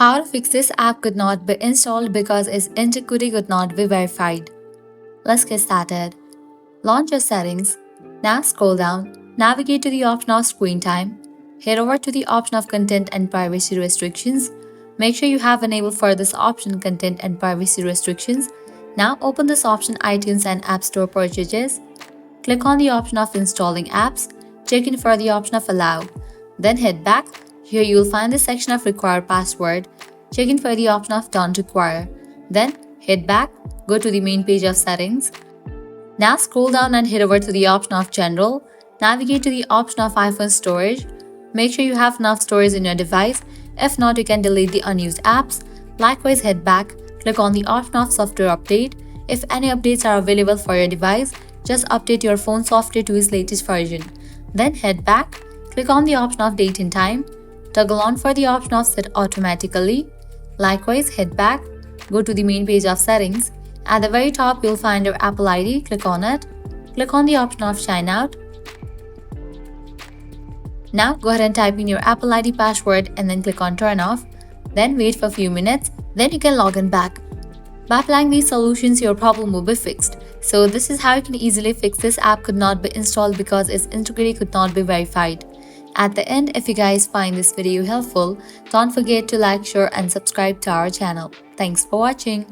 How to fix this app could not be installed because its integrity could not be verified. Let's get started. Launch your settings. Now scroll down, navigate to the option of screen time. Head over to the option of content and privacy restrictions. Make sure you have enabled for this option content and privacy restrictions. Now open this option iTunes and App Store purchases. Click on the option of installing apps. Check in for the option of allow. Then head back. Here you will find the section of required password. Check in for the option of don't require. Then head back, go to the main page of settings. Now scroll down and head over to the option of general. Navigate to the option of iPhone storage. Make sure you have enough storage in your device. If not, you can delete the unused apps. Likewise, head back, click on the option of software update. If any updates are available for your device, just update your phone software to its latest version. Then head back, click on the option of date and time. Toggle on for the option of set automatically. Likewise, head back, go to the main page of settings. At the very top, you'll find your Apple ID. Click on it. Click on the option of sign out. Now go ahead and type in your Apple ID password and then click on turn off. Then wait for a few minutes. Then you can log in back. By applying these solutions, your problem will be fixed. So this is how you can easily fix this app could not be installed because its integrity could not be verified. At the end, if you guys find this video helpful, don't forget to like, share and subscribe to our channel. Thanks for watching.